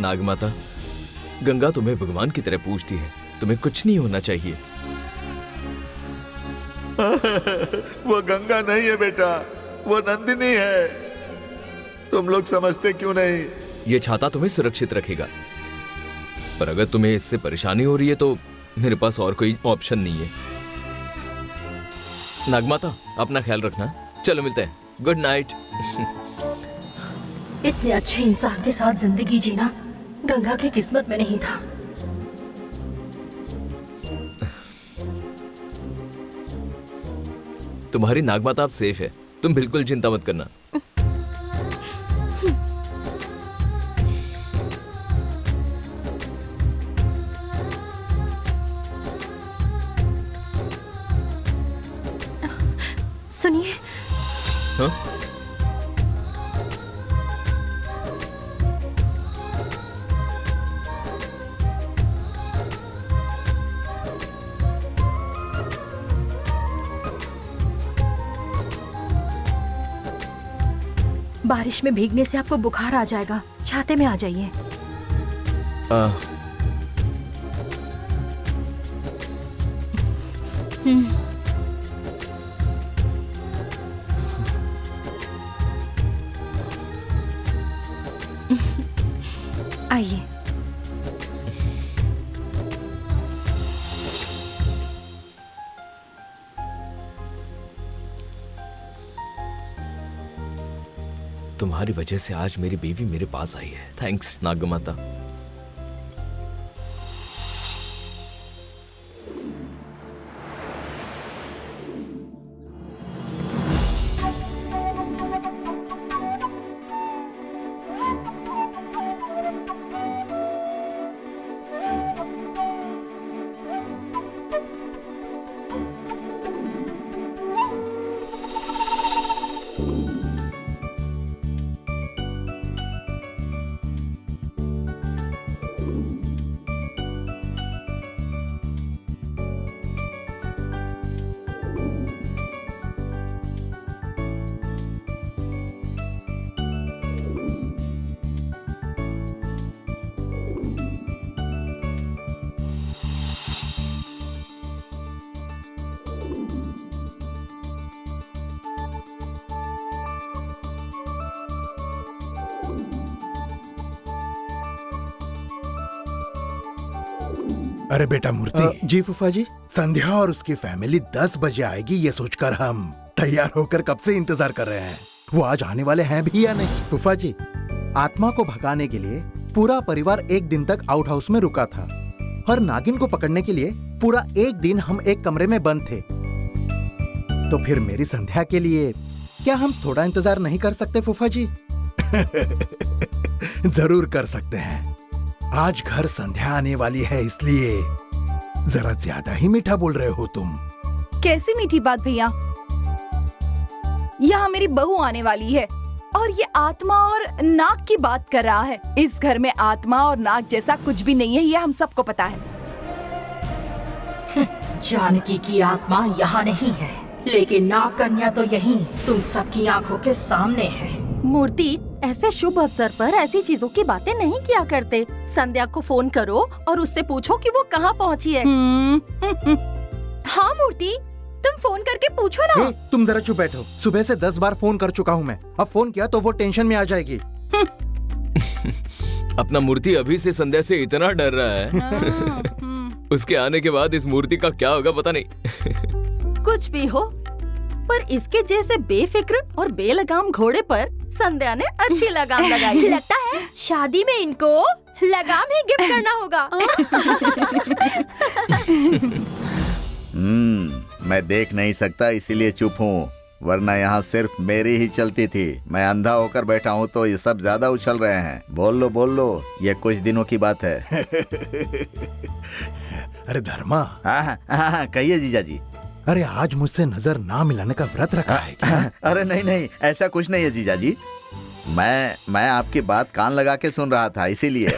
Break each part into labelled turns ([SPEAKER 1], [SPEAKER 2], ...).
[SPEAKER 1] नागमाता, गंगा तुम्हें भगवान की तरह पूजती है, तुम्हें कुछ नहीं होना चाहिए।
[SPEAKER 2] वो गंगा नहीं है बेटा, वो नंदिनी है। तुम लोग समझते क्यों नहीं?
[SPEAKER 1] ये छाता तुम्हें सुरक्षित रखेगा, पर अगर तुम्हें इससे परेशानी हो रही है तो मेरे पास और कोई ऑप्शन नहीं है। नागमाता, अपना ख्याल रखना। चलो मिलते हैं। Good night.
[SPEAKER 3] इतने अच्छे इंसान के साथ जिंदगी जीना गंगा की किस्मत में नहीं था।
[SPEAKER 1] तुम्हारी नागमाता अब सेफ है, तुम बिल्कुल चिंता मत करना।
[SPEAKER 3] सुनिए।
[SPEAKER 1] हाँ?
[SPEAKER 3] बारिश में भीगने से आपको बुखार आ जाएगा, छाते में आ जाइए। आइए।
[SPEAKER 1] तुम्हारी वजह से आज मेरी बीवी मेरे पास आई है। थैंक्स नागमाता।
[SPEAKER 4] अरे बेटा मूर्ति।
[SPEAKER 5] जी फूफा जी।
[SPEAKER 4] संध्या और उसकी फैमिली 10 बजे आएगी, ये सोचकर हम तैयार होकर कब से इंतजार कर रहे हैं। वो आज आने वाले हैं भी या नहीं?
[SPEAKER 5] फूफा जी, आत्मा को भगाने के लिए पूरा परिवार एक दिन तक आउट हाउस में रुका था और नागिन को पकड़ने के लिए पूरा एक दिन हम एक कमरे में बंद थे। तो फिर मेरी संध्या के लिए क्या हम थोड़ा इंतजार नहीं कर सकते फूफा जी?
[SPEAKER 4] जरूर कर सकते हैं। आज घर संध्या आने वाली है, इसलिए जरा ज्यादा ही मीठा बोल रहे हो तुम।
[SPEAKER 6] कैसी मीठी बात भैया? यहाँ मेरी बहू आने वाली है और ये आत्मा और नाग की बात कर रहा है। इस घर में आत्मा और नाग जैसा कुछ भी नहीं है, ये हम सबको पता है।
[SPEAKER 3] जानकी की आत्मा यहाँ नहीं है, लेकिन नाग कन्या तो यहीं तुम सबकी आंखों के सामने है।
[SPEAKER 7] मूर्ति, ऐसे शुभ अवसर पर ऐसी चीजों की बातें नहीं किया करते। संध्या को फोन करो और उससे पूछो कि वो कहाँ पहुँची है।
[SPEAKER 6] हाँ मूर्ति, तुम फोन करके पूछो ना।
[SPEAKER 5] तुम जरा चुप बैठो। सुबह से 10 बार फोन कर चुका हूँ मैं। अब फोन किया तो वो टेंशन में आ जाएगी।
[SPEAKER 1] अपना मूर्ति अभी से संध्या से इतना डर रहा है। उसके आने के बाद इस मूर्ति का क्या होगा पता नहीं।
[SPEAKER 7] कुछ भी हो, पर इसके जैसे बेफिक्र और बेलगाम घोड़े पर संध्या ने अच्छी लगाम लगाई।
[SPEAKER 6] लगता है शादी में इनको लगाम ही गिफ्ट करना होगा।
[SPEAKER 8] मैं देख नहीं सकता इसीलिए चुप हूँ, वरना यहाँ सिर्फ मेरी ही चलती थी। मैं अंधा होकर बैठा हूँ तो ये सब ज्यादा उछल रहे हैं। बोल लो, ये कुछ दिनों की बात है।
[SPEAKER 4] अरे धर्मा।
[SPEAKER 8] हाँ, कहिए जीजा जी।
[SPEAKER 4] अरे आज मुझसे नजर ना मिलाने का व्रत रखा है क्या?
[SPEAKER 8] अरे नहीं, ऐसा कुछ नहीं है जीजा जी। मैं आपकी बात कान लगा के सुन रहा था, इसीलिए।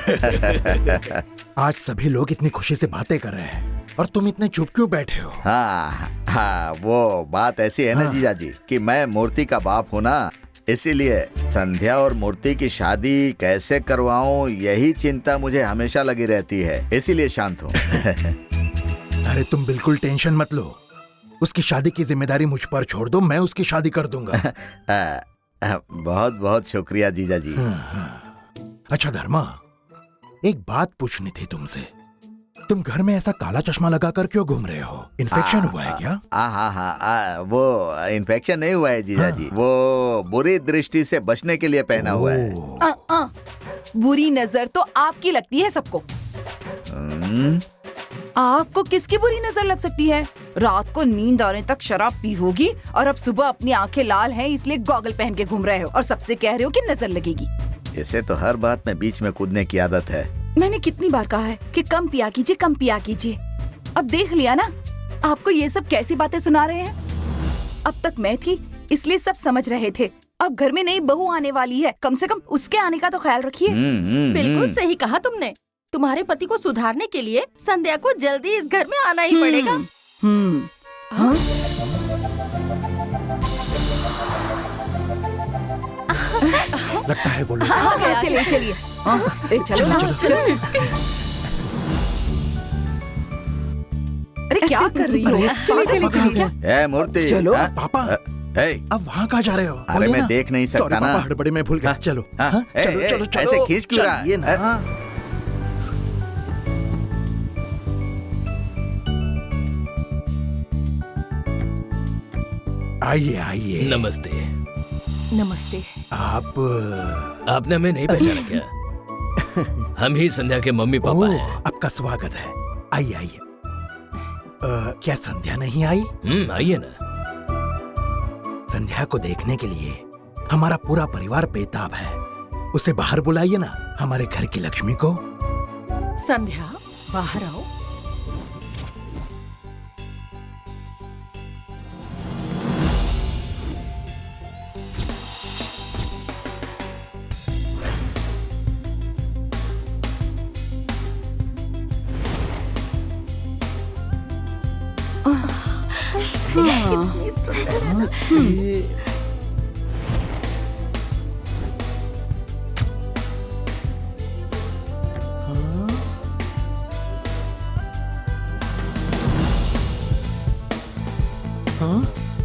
[SPEAKER 4] आज सभी लोग इतनी खुशी से बातें कर रहे हैं और तुम इतने चुप क्यों बैठे हो?
[SPEAKER 8] हाँ, वो बात ऐसी है ना जीजा जी कि मैं मूर्ति का बाप हूँ ना, इसीलिए संध्या और मूर्ति की शादी कैसे करवाऊं, यही चिंता मुझे हमेशा लगी रहती है, इसीलिए शांत हूँ।
[SPEAKER 4] अरे तुम बिल्कुल टेंशन मत लो, उसकी शादी की जिम्मेदारी मुझ पर छोड़ दो, मैं उसकी शादी कर दूंगा।
[SPEAKER 8] बहुत बहुत शुक्रिया जीजा जी।
[SPEAKER 4] अच्छा धर्मा, एक बात पूछनी थी तुमसे। तुम घर में ऐसा काला चश्मा लगाकर क्यों घूम रहे हो? इन्फेक्शन हुआ है क्या?
[SPEAKER 8] वो इन्फेक्शन नहीं हुआ है जीजा जी, वो बुरी दृष्टि से बचने के लिए पहना हुआ है।
[SPEAKER 6] बुरी नजर तो आपकी लगती है सबको। आपको किसकी बुरी नजर लग सकती है? रात को नींद आने तक शराब पी होगी और अब सुबह अपनी आंखें लाल हैं इसलिए गॉगल पहन के घूम रहे हो और सबसे कह रहे हो कि नजर लगेगी।
[SPEAKER 8] इसे तो हर बात में बीच में कूदने की आदत है।
[SPEAKER 6] मैंने कितनी बार कहा है कि कम पिया कीजिए, कम पिया कीजिए। अब देख लिया ना, आपको ये सब कैसी बातें सुना रहे हैं। अब तक मैं थी इसलिए सब समझ रहे थे, अब घर में नई बहू आने वाली है, कम से कम उसके आने का तो ख्याल रखिए।
[SPEAKER 7] बिल्कुल सही कहा तुमने। तुम्हारे पति को सुधारने के लिए संध्या को जल्दी इस घर में आना ही पड़ेगा।
[SPEAKER 6] हाँ?
[SPEAKER 4] लगता है वो लोग।
[SPEAKER 6] चलिए चलिए, चलो ना, चलो। अरे क्या कर रही हो? चलिए चलिए चलिए।
[SPEAKER 8] ए मूर्ति,
[SPEAKER 6] चलो।
[SPEAKER 4] पापा, अब वहाँ कहाँ जा रहे हो?
[SPEAKER 8] अरे मैं देख नहीं सकता
[SPEAKER 4] Sorry,
[SPEAKER 8] ना।
[SPEAKER 4] पापा हड़बड़ी में भूल गया। चलो चलो चलो चलो,
[SPEAKER 8] ऐसे खींच क्यों रहा?
[SPEAKER 4] चलिए ना। आइए आइए।
[SPEAKER 1] नमस्ते।
[SPEAKER 7] नमस्ते।
[SPEAKER 1] आपने हमें नहीं पहचाना क्या? हम ही संध्या के मम्मी पापा हैं।
[SPEAKER 4] आपका स्वागत है, आइए आइए। क्या संध्या नहीं आई?
[SPEAKER 1] आइए ना।
[SPEAKER 4] संध्या को देखने के लिए हमारा पूरा परिवार बेताब है। उसे बाहर बुलाइए ना, हमारे घर की लक्ष्मी को।
[SPEAKER 7] संध्या बाहर आओ। कितनी सुंदर है ना?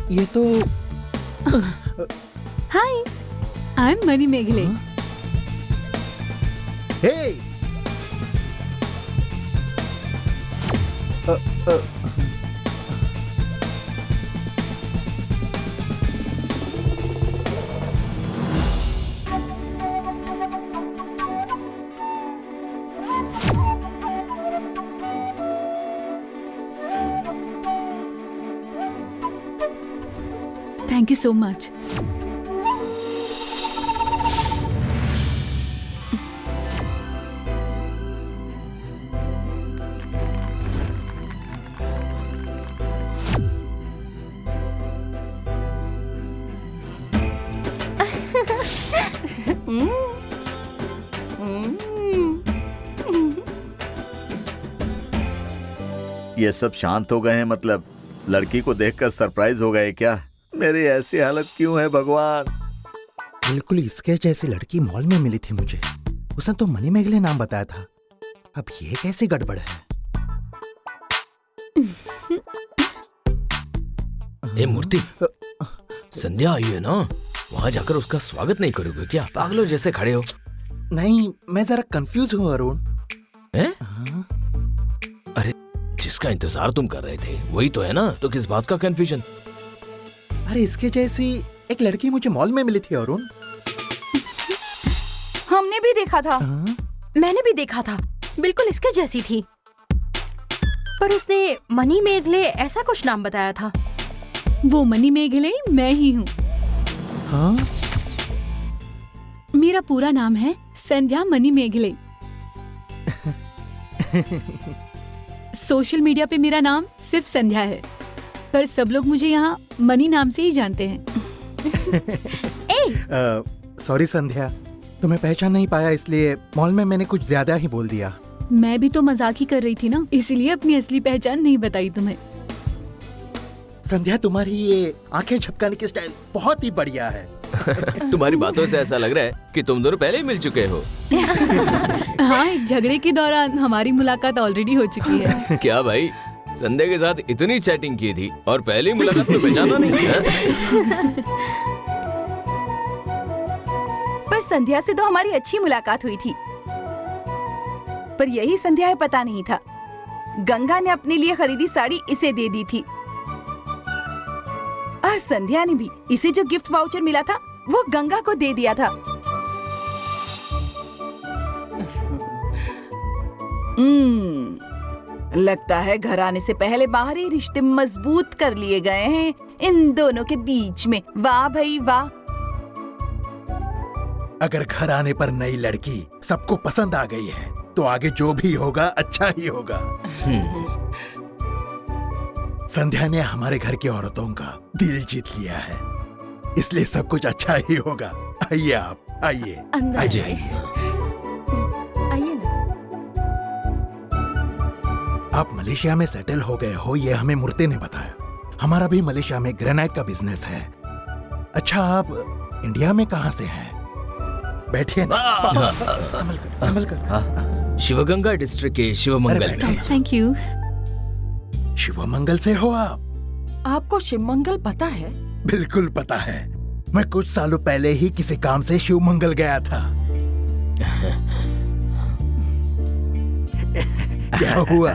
[SPEAKER 5] ये तो
[SPEAKER 9] Hi, I'm Mani Meghale.
[SPEAKER 5] Hey
[SPEAKER 9] Thank you so much.
[SPEAKER 8] ये सब शांत हो गए हैं, मतलब लड़की को देखकर सरप्राइज हो गए क्या? मेरी ऐसी हालत क्यों है भगवान?
[SPEAKER 5] बिल्कुल इसके जैसी लड़की मॉल में मिली थी मुझे। उसने तो मनी मेघले नाम बताया था। अब ये कैसी गड़बड़ है?
[SPEAKER 1] ए मूर्ति, संध्या आई है ना, वहाँ जाकर उसका स्वागत नहीं करोगे क्या? पागलों जैसे खड़े हो।
[SPEAKER 5] नहीं, मैं जरा कंफ्यूज हूँ अरुण।
[SPEAKER 1] हैं? अरे जिसका इंतजार तुम कर रहे थे वही तो है ना, तो किस बात का कंफ्यूजन?
[SPEAKER 5] अरे इसके जैसी एक लड़की मुझे मॉल में मिली थी अरुण।
[SPEAKER 6] हमने भी देखा था।
[SPEAKER 7] मैंने भी देखा था, बिल्कुल इसके जैसी थी। पर उसने मनी मेघले ऐसा कुछ नाम बताया था।
[SPEAKER 9] वो मनी मेघले मैं ही हूँ।
[SPEAKER 5] हाँ?
[SPEAKER 9] मेरा पूरा नाम है संध्या मनी मेघले। सोशल मीडिया पे मेरा नाम सिर्फ संध्या है, पर सब लोग मुझे यहाँ मनी नाम से ही जानते हैं।
[SPEAKER 5] सॉरी संध्या, तुम्हें पहचान नहीं पाया, इसलिए मॉल में मैंने कुछ ज्यादा ही बोल दिया।
[SPEAKER 9] मैं भी तो मजाक ही कर रही थी ना, इसलिए अपनी असली पहचान नहीं बताई तुम्हें।
[SPEAKER 5] संध्या, तुम्हारी ये आंखें झपकाने की स्टाइल बहुत ही बढ़िया है।
[SPEAKER 1] तुम्हारी बातों से ऐसा लग रहा है कि तुम दोनों पहले ही मिल चुके हो।
[SPEAKER 9] हाँ, एक झगड़े के दौरान हमारी मुलाकात ऑलरेडी हो चुकी है।
[SPEAKER 1] क्या भाई, संध्या के साथ इतनी चैटिंग की थी और पहली मुलाकात में पहचाना नहीं है?
[SPEAKER 6] पर संध्या से तो हमारी अच्छी मुलाकात हुई थी, पर यही संध्या है पता नहीं था। गंगा ने अपने लिए खरीदी साड़ी इसे दे दी थी और संध्या ने भी इसे जो गिफ्ट वाउचर मिला था वो गंगा को दे दिया था। लगता है घर आने से पहले बाहरी रिश्ते मजबूत कर लिए गए हैं इन दोनों के बीच में। वाह भाई वाह।
[SPEAKER 4] अगर घर आने पर नई लड़की सबको पसंद आ गई है तो आगे जो भी होगा अच्छा ही होगा। संध्या ने हमारे घर की औरतों का दिल जीत लिया है, इसलिए सब कुछ अच्छा ही होगा। आइए आप, आइए
[SPEAKER 7] अंदर
[SPEAKER 4] आइए
[SPEAKER 7] आइए।
[SPEAKER 4] आइए।
[SPEAKER 7] आइए ना।
[SPEAKER 4] आप मलेशिया में सेटल हो गए हो, ये हमें मूर्ति ने बताया। हमारा भी मलेशिया में ग्रेनाइट का बिजनेस है। अच्छा, आप इंडिया में कहाँ से हैं? बैठिए ना। संभल कर।
[SPEAKER 1] शिवगंगा डिस्ट्रिक्ट के शिवमंगल
[SPEAKER 4] अरे
[SPEAKER 1] में।
[SPEAKER 9] Thank you.
[SPEAKER 4] शिवमंगल से हो आप?
[SPEAKER 7] आपको शिवमंगल पता है?
[SPEAKER 4] बिल्कुल पता है। मैं कुछ सालों पहले ही किसी काम से शिवमंगल गया था। क्या हुआ?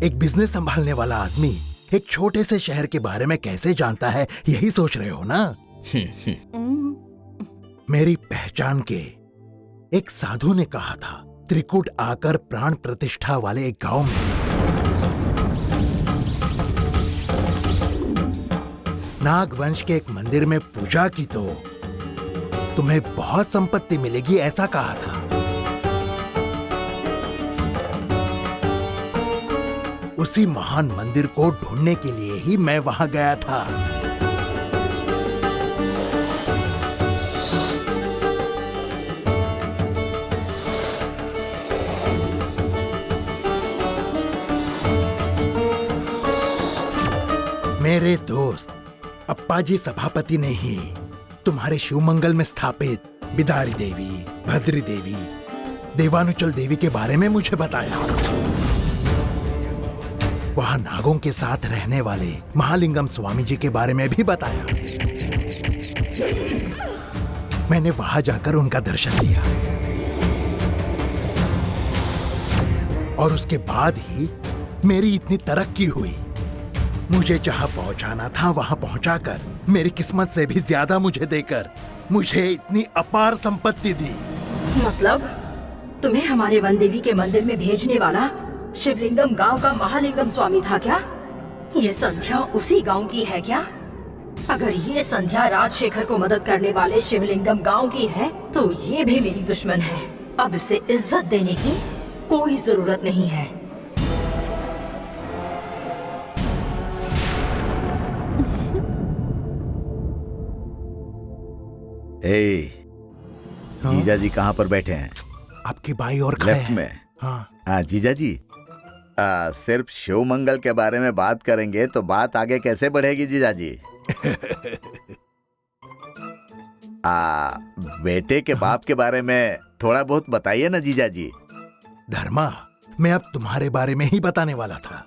[SPEAKER 4] एक बिजनेस संभालने वाला आदमी एक छोटे से शहर के बारे में कैसे जानता है, यही सोच रहे हो ना? मेरी पहचान के एक साधु ने कहा था, त्रिकुट आकर प्राण प्रतिष्ठा वाले एक गांव में नाग वंश के एक मंदिर में पूजा की तो तुम्हें बहुत संपत्ति मिलेगी, ऐसा कहा था। उसी महान मंदिर को ढूंढने के लिए ही मैं वहां गया था। मेरे दोस्त अप्पाजी सभापति ने ही तुम्हारे शिवमंगल में स्थापित बिदारी देवी, भद्री देवी, देवानुचल देवी के बारे में मुझे बताया। वहां नागों के साथ रहने वाले महालिंगम स्वामी जी के बारे में भी बताया। मैंने वहां जाकर उनका दर्शन लिया और उसके बाद ही मेरी इतनी तरक्की हुई। मुझे जहां पहुंचाना था वहां पहुंचाकर, मेरी किस्मत से भी ज्यादा मुझे देकर, मुझे इतनी अपार संपत्ति दी।
[SPEAKER 3] मतलब तुम्हें हमारे वन देवी के मंदिर में भेजने वाला शिवलिंगम गांव का महालिंगम स्वामी था क्या? ये संध्या उसी गांव की है क्या? अगर ये संध्या राजशेखर को मदद करने वाले शिवलिंगम गांव की है तो ये भी मेरी दुश्मन है। अब इसे इज्जत देने की कोई जरूरत नहीं है।
[SPEAKER 8] जीजा जी कहाँ पर बैठे हैं?
[SPEAKER 4] आपकी बाई और खड़े
[SPEAKER 8] लेफ्ट
[SPEAKER 4] हैं।
[SPEAKER 8] में।
[SPEAKER 4] हाँ।
[SPEAKER 8] जीजा जी, सिर्फ शिवमंगल के बारे में बात करेंगे तो बात आगे कैसे बढ़ेगी जीजा जी? बेटे के बाप के बारे में थोड़ा बहुत बताइए ना जीजा जी।
[SPEAKER 4] धर्मा, मैं अब तुम्हारे बारे में ही बताने वाला था,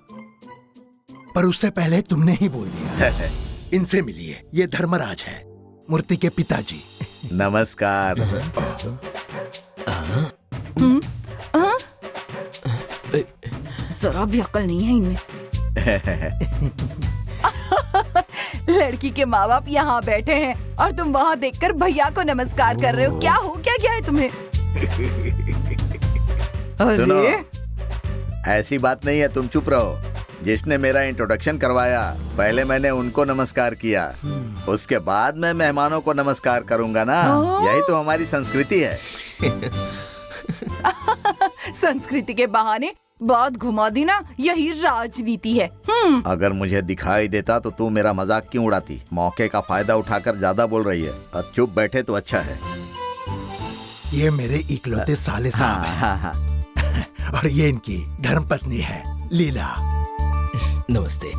[SPEAKER 4] पर उससे पहले तुमने ही बोल दिया। इनसे मिलिए, ये धर्मराज है, मूर्ति के पिताजी।
[SPEAKER 8] नमस्कार।
[SPEAKER 6] जरा भी अकल नहीं है इनमें। लड़की के माँ बाप यहाँ बैठे हैं और तुम वहाँ देखकर भैया को नमस्कार कर रहे हो। क्या हो क्या गया है तुम्हें?
[SPEAKER 8] सुनो,
[SPEAKER 6] अरे
[SPEAKER 8] ऐसी बात नहीं है, तुम चुप रहो। जिसने मेरा इंट्रोडक्शन करवाया, पहले मैंने उनको नमस्कार किया, उसके बाद मैं मेहमानों को नमस्कार करूंगा ना। यही तो हमारी संस्कृति है।
[SPEAKER 6] संस्कृति के बहाने बात घुमा दी ना, यही राजनीति है।
[SPEAKER 8] अगर मुझे दिखाई देता तो तू मेरा मजाक क्यों उड़ाती? मौके का फायदा उठाकर ज्यादा बोल रही है। अब चुप बैठे तो अच्छा है।
[SPEAKER 4] ये मेरे इकलौते साले साहब हैं।
[SPEAKER 8] हाँ।
[SPEAKER 4] और ये इनकी धर्मपत्नी है लीला।
[SPEAKER 1] नमस्ते।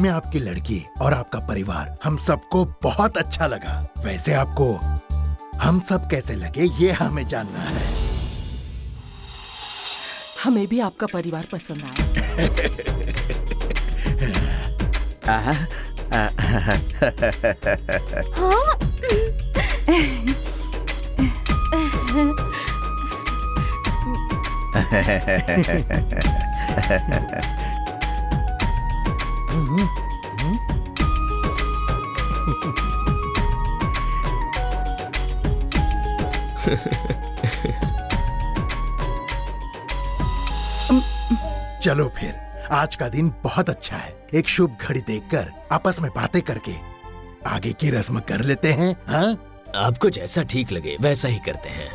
[SPEAKER 4] हमें आपकी लड़की और आपका परिवार हम सबको बहुत अच्छा लगा। वैसे आपको हम सब कैसे लगे ये हमें जानना है।
[SPEAKER 10] हमें भी आपका परिवार पसंद आया।
[SPEAKER 4] चलो फिर, आज का दिन बहुत अच्छा है। एक शुभ घड़ी देखकर आपस में बातें करके आगे की रस्म कर लेते हैं। हाँ,
[SPEAKER 1] आपको जैसा ठीक लगे वैसा ही करते हैं।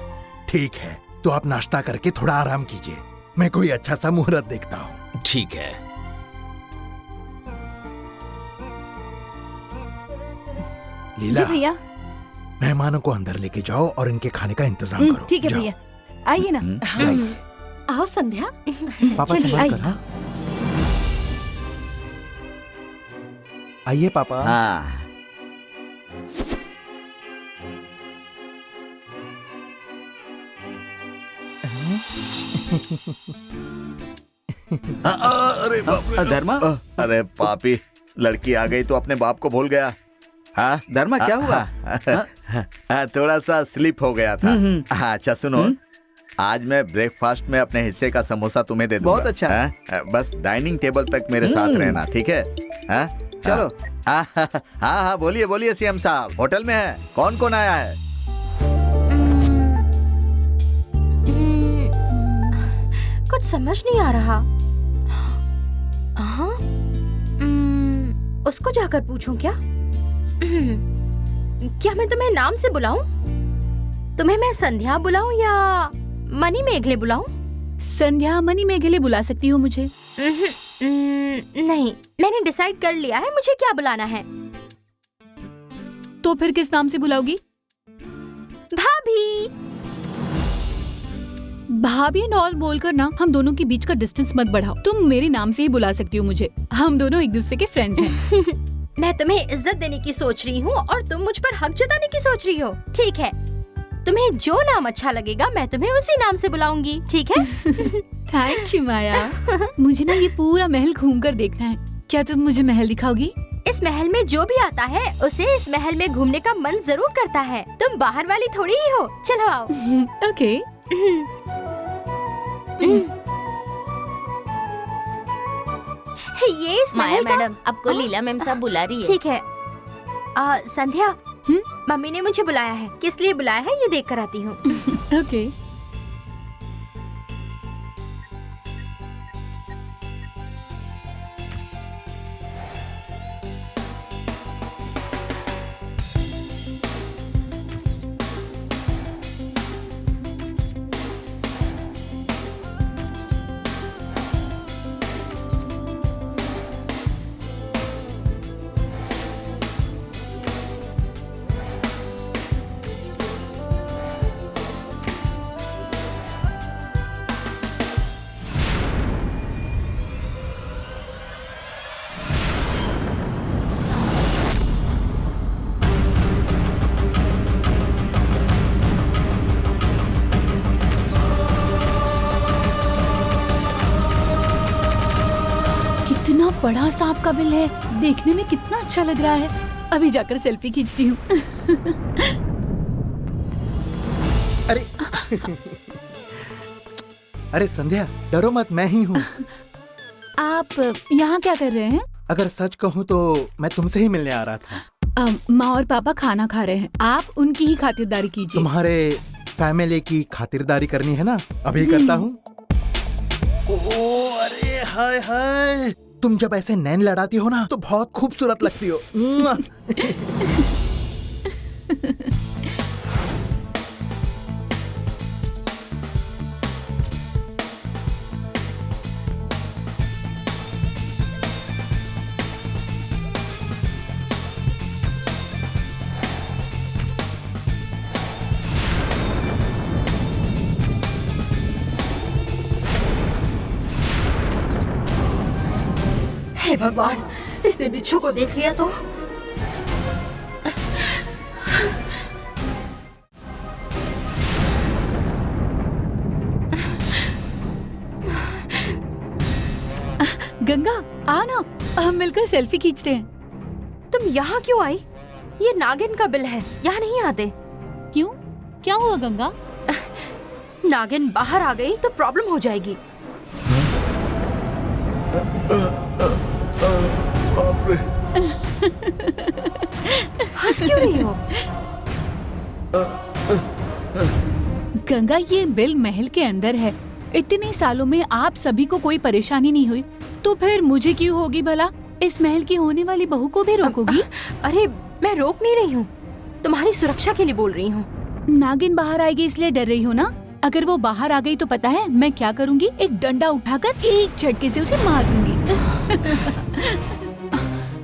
[SPEAKER 4] ठीक है, तो आप नाश्ता करके थोड़ा आराम कीजिए। मैं कोई अच्छा सा मुहूर्त देखता हूँ।
[SPEAKER 1] ठीक है।
[SPEAKER 4] लीला,
[SPEAKER 6] जी भैया।
[SPEAKER 4] मेहमानों को अंदर लेके जाओ और इनके खाने का इंतजाम करो।
[SPEAKER 6] ठीक है
[SPEAKER 4] जाओ।
[SPEAKER 6] भैया, आइए ना।
[SPEAKER 4] जाइए।
[SPEAKER 7] आओ संध्या।
[SPEAKER 5] पापा
[SPEAKER 6] चलिए,
[SPEAKER 5] संभाल कर,
[SPEAKER 6] आइए।
[SPEAKER 5] हाँ? आइए पापा।
[SPEAKER 8] हाँ। अरे बाप रे।
[SPEAKER 10] धर्मा,
[SPEAKER 8] अरे पापी, लड़की आ गई तो अपने बाप को भूल गया। हाँ
[SPEAKER 10] धर्मा क्या हुआ?
[SPEAKER 8] थोड़ा सा स्लिप हो गया था। हाँ, अच्छा सुनो, आज मैं ब्रेकफास्ट में अपने हिस्से का समोसा तुम्हें दे दूंगा।
[SPEAKER 10] बहुत अच्छा।
[SPEAKER 8] हाँ? बस डाइनिंग टेबल तक मेरे साथ रहना, ठीक है? हाँ?
[SPEAKER 10] चलो।
[SPEAKER 8] हाँ हाँ हाँ, बोलिए बोलिए सीएम साहब, होटल में है, कौन कौन आया है?
[SPEAKER 11] कुछ समझ नहीं आ रहा। हाँ? उसको जाकर पूछूं क्या? क्या मैं तुम्हें नाम से बुलाऊं? तुम्हें मैं संध्या बुलाऊं या मनी मेघले बुलाऊं?
[SPEAKER 9] संध्या मनी मेघले बुला सकती हो मुझे।
[SPEAKER 11] नहीं, मैंने डिसाइड कर लिया है मुझे क्या बुलाना है।
[SPEAKER 9] तो फिर किस नाम से बुलाओगी?
[SPEAKER 11] भाभी।
[SPEAKER 9] भाभी एंड ऑल बोलकर ना हम दोनों के बीच का डिस्टेंस मत बढ़ाओ। तुम मेरे नाम से ही बुला सकती हो मुझे। हम दोनों एक दूसरे के फ्रेंड्स हैं।
[SPEAKER 11] मैं तुम्हें इज्जत देने की सोच रही हूँ और तुम मुझ पर हक जताने की सोच रही हो। ठीक है, तुम्हें जो नाम अच्छा लगेगा मैं तुम्हें उसी नाम से बुलाऊंगी, ठीक है?
[SPEAKER 9] थैंक यू माया। मुझे ना ये पूरा महल घूमकर देखना है। क्या तुम मुझे महल दिखाओगी?
[SPEAKER 11] इस महल में जो भी आता है उसे इस महल में घूमने का मन जरूर करता है। तुम बाहर वाली थोड़ी ही हो। चलो आओ।
[SPEAKER 9] ओके।
[SPEAKER 11] ये इस
[SPEAKER 12] माया
[SPEAKER 11] महल का-
[SPEAKER 12] मैडम, आपको लीला मैम साहब बुला रही है।
[SPEAKER 11] ठीक है। संध्या, मम्मी ने मुझे बुलाया है। किस लिए बुलाया है ये देख कर आती हूँ।
[SPEAKER 9] ओके। कितना बड़ा सांप का बिल है। देखने में कितना अच्छा लग रहा है। अभी जाकर सेल्फी खींचती हूँ।
[SPEAKER 5] अरे अरे संध्या, डरो मत, मैं ही हूँ।
[SPEAKER 9] आप यहाँ क्या कर रहे हैं?
[SPEAKER 5] अगर सच कहूँ तो मैं तुमसे ही मिलने आ रहा था।
[SPEAKER 9] माँ और पापा खाना खा रहे हैं। आप उनकी ही खातिरदारी कीजिए।
[SPEAKER 5] तुम्हारे फैमिली की खातिरदारी करनी है ना, अभी करता हूँ। ओ अरे हाय हाय, तुम जब ऐसे नैन लड़ाती हो ना तो बहुत खूबसूरत लगती हो।
[SPEAKER 3] हे भगवान, इस इसने बिच्छू को देख लिया तो?
[SPEAKER 9] गंगा आ ना, हम मिलकर सेल्फी खींचते हैं।
[SPEAKER 11] तुम यहाँ क्यों आई? ये नागिन का बिल है, यहाँ नहीं आते।
[SPEAKER 9] क्यों, क्या हुआ गंगा?
[SPEAKER 11] नागिन बाहर आ गई तो प्रॉब्लम हो जाएगी।
[SPEAKER 2] बाप रे।
[SPEAKER 11] हंस क्यों रही हो?
[SPEAKER 9] गंगा, ये बिल महल के अंदर है। इतने सालों में आप सभी को कोई परेशानी नहीं हुई, तो फिर मुझे क्यों होगी भला? इस महल की होने वाली बहू को भी रोकोगी?
[SPEAKER 11] अरे मैं रोक नहीं रही हूँ, तुम्हारी सुरक्षा के लिए बोल रही हूँ।
[SPEAKER 9] नागिन बाहर आएगी इसलिए डर रही हो ना? अगर वो बाहर आ गई तो पता है मैं क्या करूँगी? एक डंडा उठाकर एक झटके से उसे मार दूंगी।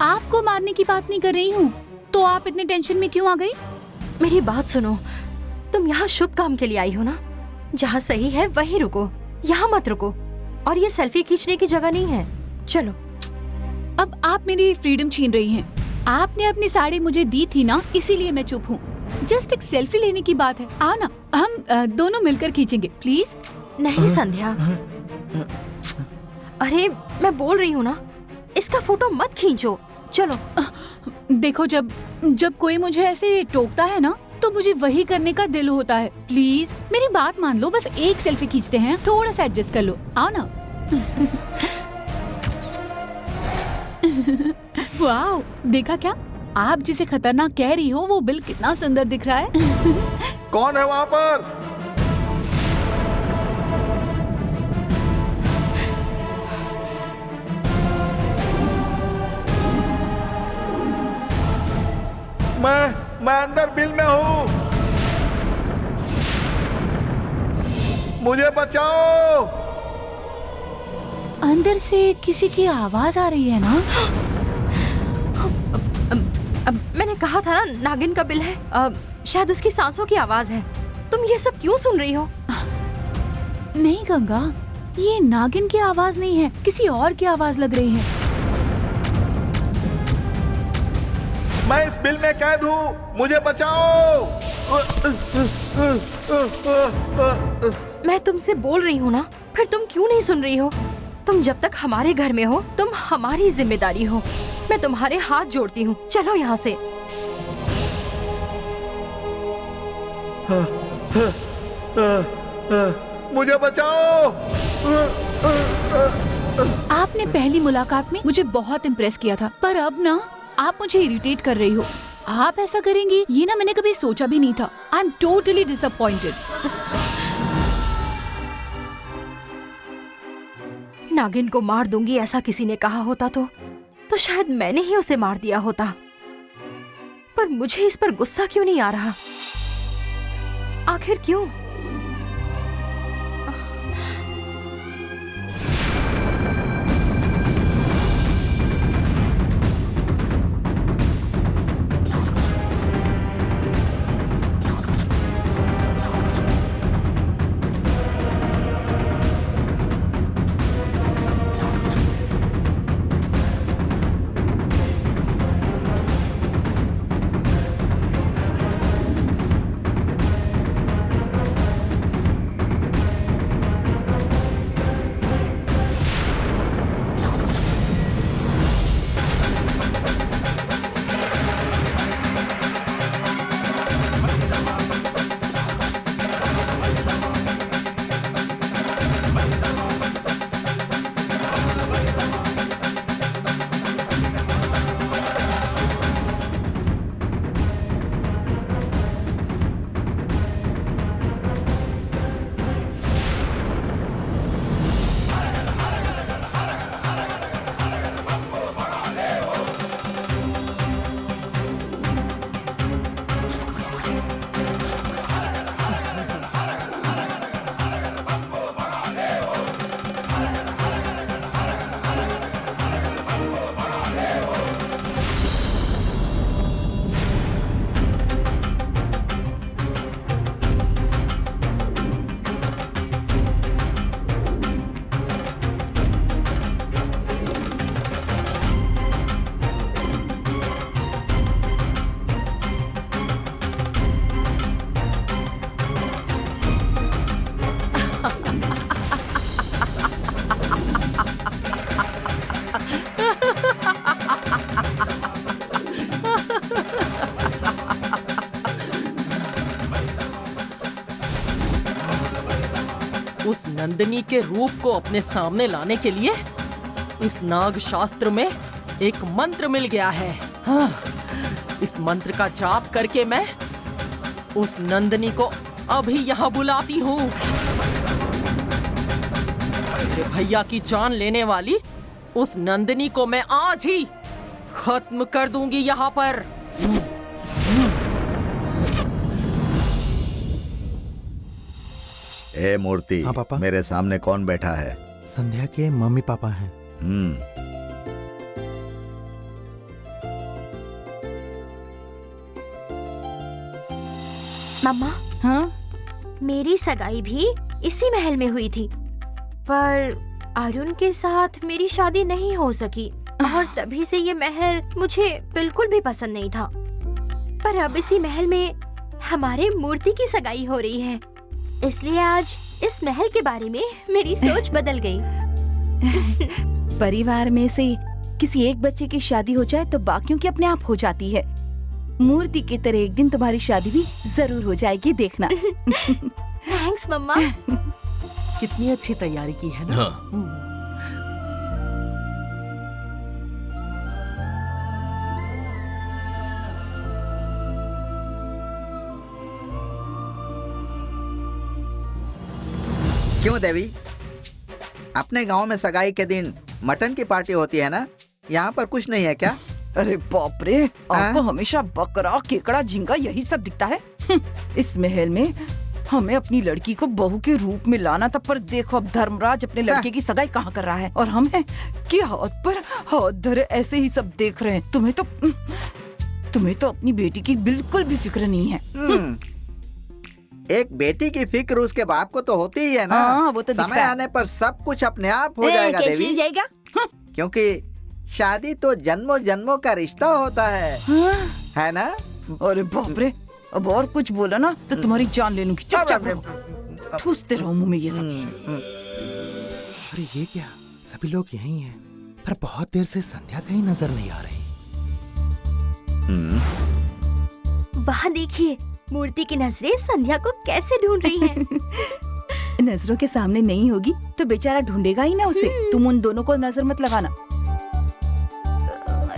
[SPEAKER 9] आपको मारने की बात नहीं कर रही हूँ, तो आप इतने टेंशन में क्यों आ गई?
[SPEAKER 11] मेरी बात सुनो, तुम यहाँ शुभ काम के लिए आई हो ना? जहाँ सही है वहीं रुको, यहाँ मत रुको। और ये सेल्फी खींचने की जगह नहीं है, चलो।
[SPEAKER 9] अब आप मेरी फ्रीडम छीन रही हैं। आपने अपनी साड़ी मुझे दी थी ना, इसीलिए मैं चुप हूँ। जस्ट एक सेल्फी लेने की बात है, आओ ना, हम दोनों मिलकर खींचेंगे, प्लीज।
[SPEAKER 11] नहीं संध्या, अरे मैं बोल रही हूँ ना, इसका फोटो मत खींचो, चलो।
[SPEAKER 9] देखो, जब कोई मुझे ऐसे टोकता है ना, तो मुझे वही करने का दिल होता है। प्लीज मेरी बात मान लो, बस एक सेल्फी खींचते हैं, थोड़ा सा एडजस्ट कर लो, आओ ना। वाओ, देखा क्या? आप जिसे खतरनाक कह रही हो वो बिल कितना सुंदर दिख रहा है।
[SPEAKER 2] कौन है वहाँ पर? मैं अंदर बिल में हूँ, मुझे बचाओ।
[SPEAKER 9] अंदर से किसी की आवाज आ रही है ना?
[SPEAKER 11] मैंने कहा था ना, नागिन का बिल है। शायद उसकी सांसों की आवाज है। तुम ये सब क्यों सुन रही हो?
[SPEAKER 9] नहीं गंगा, ये नागिन की आवाज नहीं है, किसी और की आवाज लग रही है।
[SPEAKER 2] मैं इस बिल में कैद हूँ, मुझे बचाओ।
[SPEAKER 11] मैं तुमसे बोल रही हूँ ना, फिर तुम क्यों नहीं सुन रही हो? तुम जब तक हमारे घर में हो, तुम हमारी जिम्मेदारी हो। मैं तुम्हारे हाथ जोड़ती हूँ, चलो यहाँ से।
[SPEAKER 2] मुझे बचाओ।
[SPEAKER 9] आपने पहली मुलाकात में मुझे बहुत इम्प्रेस किया था, पर अब ना आप मुझे इरिटेट कर रही हो। आप ऐसा करेंगी ये ना मैंने कभी सोचा भी नहीं था। I am totally disappointed.
[SPEAKER 11] नागिन को मार दूंगी ऐसा किसी ने कहा होता तो शायद मैंने ही उसे मार दिया होता। पर मुझे इस पर गुस्सा क्यों नहीं आ रहा? आखिर क्यों?
[SPEAKER 10] उस नंदिनी के रूप को अपने सामने लाने के लिए इस नाग शास्त्र में एक मंत्र मिल गया है। हाँ, इस मंत्र का जाप करके मैं उस नंदिनी को अभी यहाँ बुलाती हूँ। मेरे भैया की जान लेने वाली उस नंदिनी को मैं आज ही खत्म कर दूंगी यहाँ पर।
[SPEAKER 8] ए मूर्ति,
[SPEAKER 5] हाँ पापा।
[SPEAKER 8] मेरे सामने कौन बैठा है?
[SPEAKER 5] संध्या के मम्मी पापा हैं।
[SPEAKER 11] मम्मा,
[SPEAKER 6] हाँ
[SPEAKER 11] मेरी सगाई भी इसी महल में हुई थी, पर अरुण के साथ मेरी शादी नहीं हो सकी और तभी से ये महल मुझे बिल्कुल भी पसंद नहीं था। पर अब इसी महल में हमारे मूर्ति की सगाई हो रही है, इसलिए आज इस महल के बारे में मेरी सोच बदल गई।
[SPEAKER 6] परिवार में से किसी एक बच्चे की शादी हो जाए तो बाकियों की अपने आप हो जाती है। मूर्ति की तरह एक दिन तुम्हारी शादी भी जरूर हो जाएगी, देखना।
[SPEAKER 11] थैंक्स मम्मा।
[SPEAKER 10] कितनी अच्छी तैयारी की है ना।
[SPEAKER 1] हाँ।
[SPEAKER 8] क्यों देवी, अपने गांव में सगाई के दिन मटन की पार्टी होती है ना, यहाँ पर कुछ नहीं है क्या?
[SPEAKER 6] अरे बाप रे, आपको हमेशा बकरा, केकड़ा, झींगा यही सब दिखता है। इस महल में हमें अपनी लड़की को बहू के रूप में लाना था, पर देखो अब धर्मराज अपने लड़के की सगाई कहाँ कर रहा है और हम हैं कि हाथ पर हाथ धरे ऐसे ही सब देख रहे हैं। तुम्हें तो अपनी बेटी की बिल्कुल भी फिक्र नहीं है।
[SPEAKER 8] एक बेटी की फिक्र उसके बाप को तो होती ही है ना।
[SPEAKER 6] वो तो
[SPEAKER 8] समय आने पर सब कुछ अपने आप हो जाएगा देवी,
[SPEAKER 6] जाएगा?
[SPEAKER 8] क्योंकि शादी तो जन्मों जन्मों का रिश्ता होता है ना?
[SPEAKER 6] अरे बाप रे, अब और कुछ बोला ना तो तुम्हारी जान ले लूंगी। चुपचाप ठूसते रहो मुंह में ये सब।
[SPEAKER 5] अरे ये क्या, सभी लोग यहीं हैं, पर बहुत देर से संध्या कहीं नजर नहीं आ रही।
[SPEAKER 11] वहाँ देखिए, मूर्ति की नजरें संध्या को कैसे ढूंढ रही हैं।
[SPEAKER 6] नजरों के सामने नहीं होगी तो बेचारा ढूंढेगा ही ना उसे। तुम उन दोनों को नजर मत लगाना।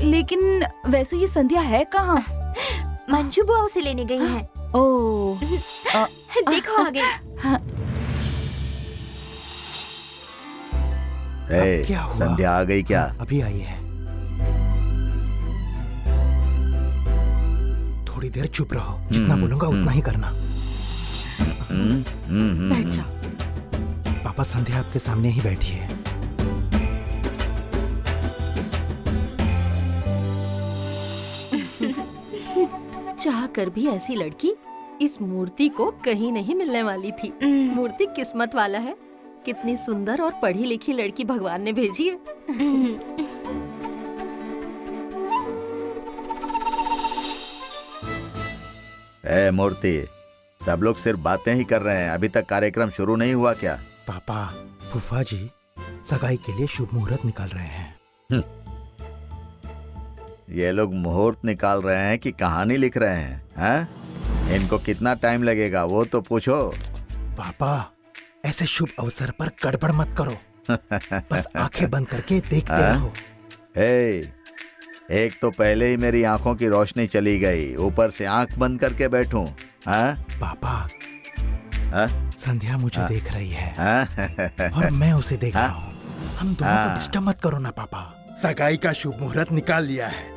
[SPEAKER 6] लेकिन वैसे ये संध्या है कहाँ?
[SPEAKER 11] मंजू बुआ उसे लेने गई हैं।
[SPEAKER 6] ओह,
[SPEAKER 11] देखो आ गई।
[SPEAKER 5] क्या हुआ?
[SPEAKER 8] संध्या आ गई क्या?
[SPEAKER 5] अभी आई है। थोड़ी देर चुप रहो, जितना बोलूंगा उतना ही करना।
[SPEAKER 10] बैठ जाओ।
[SPEAKER 5] पापा, संध्या आपके सामने ही बैठी है।
[SPEAKER 7] चाह कर भी ऐसी लड़की इस मूर्ति को कहीं नहीं मिलने वाली थी। मूर्ति किस्मत वाला है, कितनी सुंदर और पढ़ी लिखी लड़की भगवान ने भेजी है।
[SPEAKER 8] ए मूर्ति, सब लोग सिर्फ बातें ही कर रहे हैं, अभी तक कार्यक्रम शुरू नहीं हुआ क्या?
[SPEAKER 5] पापा, फूफा जी सगाई के लिए शुभ मुहूर्त निकाल रहे हैं।
[SPEAKER 8] ये लोग मुहूर्त निकाल रहे हैं कि कहानी लिख रहे हैं? हैं? इनको कितना टाइम लगेगा वो तो पूछो।
[SPEAKER 5] पापा, ऐसे शुभ अवसर पर गड़बड़ मत करो। बस आंखें बंद करके देखते रहो।
[SPEAKER 8] एक तो पहले ही मेरी आंखों की रोशनी चली गई, ऊपर से आंख बंद करके बैठूं?
[SPEAKER 5] पापा, संध्या मुझे देख रही है और मैं उसे देख रहा हूँ। हम दोनों को डिस्टर्ब मत करो ना पापा। सगाई का शुभ मुहूर्त निकाल लिया है,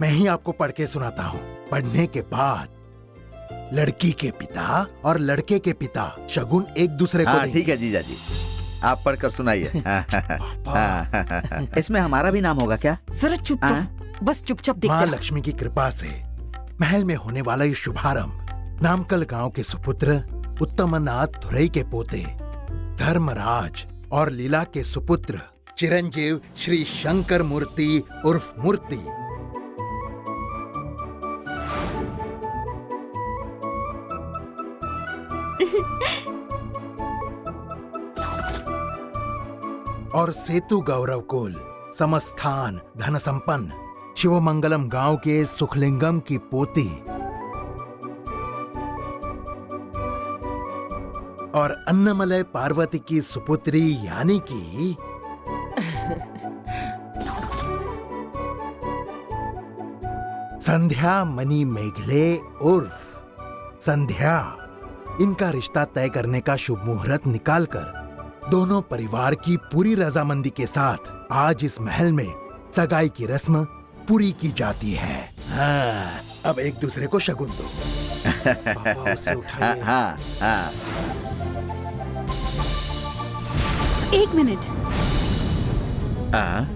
[SPEAKER 5] मैं ही आपको पढ़ के सुनाता हूँ। पढ़ने के बाद लड़की के पिता और लड़के के पिता शगुन एक दूसरे को देंगे।
[SPEAKER 8] ठीक है जीजा जी, आप पढ़कर सुनाइए। इसमें हमारा भी नाम होगा क्या?
[SPEAKER 6] जरा चुप रहो, बस चुपचाप देखते
[SPEAKER 5] माँ
[SPEAKER 6] रहो।
[SPEAKER 5] लक्ष्मी की कृपा से महल में होने वाला ये शुभारंभ नामकल गांव के सुपुत्र उत्तमनाथ धुरई के पोते धर्मराज और लीला के सुपुत्र चिरंजीव श्री शंकर मूर्ति उर्फ मूर्ति और सेतु गौरव कुल समस्थान धन संपन्न शिवमंगलम गांव के सुखलिंगम की पोती
[SPEAKER 4] और अन्नमलय पार्वती की सुपुत्री यानी कि संध्या मणि मेघले उर्फ संध्या। इनका रिश्ता तय करने का शुभ मुहूर्त निकालकर दोनों परिवार की पूरी रजामंदी के साथ आज इस महल में सगाई की रस्म पूरी की जाती है। हाँ, अब एक दूसरे को शगुन दो। पापा, उसे उठाइए।
[SPEAKER 8] हाँ, हाँ।
[SPEAKER 9] एक मिनट।
[SPEAKER 8] हाँ?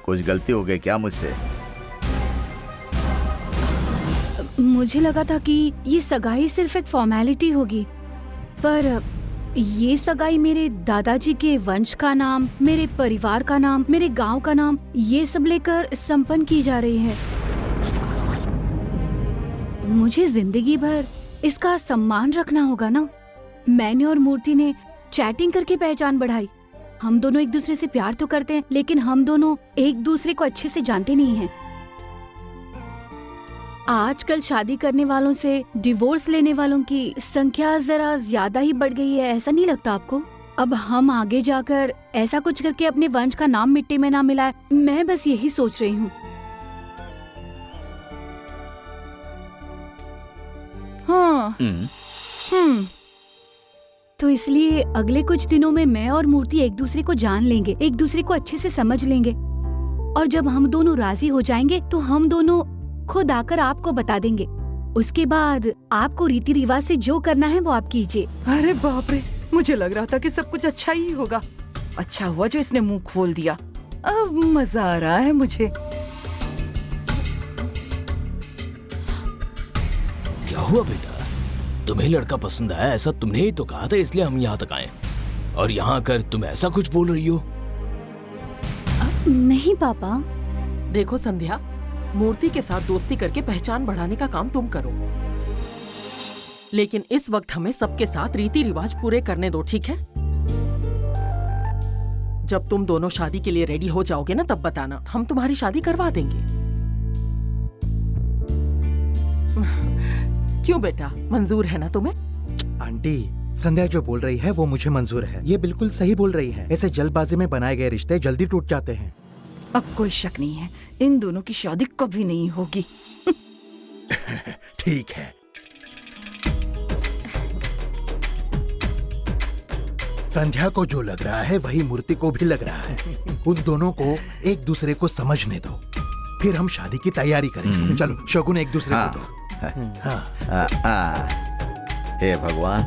[SPEAKER 8] कुछ गलती हो गई क्या मुझसे?
[SPEAKER 9] मुझे लगा था कि ये सगाई सिर्फ एक फॉर्मेलिटी होगी, पर ये सगाई मेरे दादाजी के वंश का नाम, मेरे परिवार का नाम, मेरे गांव का नाम, ये सब लेकर संपन्न की जा रही है। मुझे जिंदगी भर इसका सम्मान रखना होगा ना। मैंने और मूर्ति ने चैटिंग करके पहचान बढ़ाई। हम दोनों एक दूसरे से प्यार तो करते हैं, लेकिन हम दोनों एक दूसरे को अच्छे से जानते नहीं हैं। आजकल शादी करने वालों से डिवोर्स लेने वालों की संख्या जरा ज्यादा ही बढ़ गई है, ऐसा नहीं लगता आपको? अब हम आगे जाकर ऐसा कुछ करके अपने वंश का नाम मिट्टी में ना मिलाए, मैं बस यही सोच रही हूँ।
[SPEAKER 6] हाँ।
[SPEAKER 9] तो इसलिए अगले कुछ दिनों में मैं और मूर्ति एक दूसरे को जान लेंगे, एक दूसरे को अच्छे से समझ लेंगे, और जब हम दोनों राजी हो जाएंगे तो हम दोनों खुद आकर आपको बता देंगे। उसके बाद आपको रीति रिवाज से जो करना है वो आप कीजिए।
[SPEAKER 6] अरे बाप रे, मुझे लग रहा था कि सब कुछ अच्छा ही होगा। अच्छा हुआ जो इसने मुंह खोल दिया। अब मजा आ रहा है मुझे।
[SPEAKER 1] क्या हुआ बेटा? तुम्हें लड़का पसंद आया, ऐसा तुमने ही तो कहा था, इसलिए हम यहाँ तक आए। और यहाँ आकर तुम ऐसा कुछ बोल रही हो?
[SPEAKER 9] नहीं पापा।
[SPEAKER 10] देखो संध्या, मूर्ति के साथ दोस्ती करके पहचान बढ़ाने का काम तुम करो, लेकिन इस वक्त हमें सबके साथ रीति रिवाज पूरे करने दो, ठीक है? जब तुम दोनों शादी के लिए रेडी हो जाओगे ना, तब बताना, हम तुम्हारी शादी करवा देंगे। क्यों बेटा, मंजूर है ना तुम्हें?
[SPEAKER 5] आंटी, संध्या जो बोल रही है वो मुझे मंजूर है। ये बिल्कुल सही बोल रही है। ऐसे जल्दबाजी में बनाए गए रिश्ते जल्दी टूट जाते हैं।
[SPEAKER 6] अब कोई शक नहीं है, इन दोनों की शादी कभी नहीं होगी।
[SPEAKER 4] ठीक है। संध्या को जो लग रहा है वही मूर्ति को भी लग रहा है। उन दोनों को एक दूसरे को समझने दो, फिर हम शादी की तैयारी करेंगे। चलो शगुन एक दूसरे को दो।
[SPEAKER 8] हे भगवान,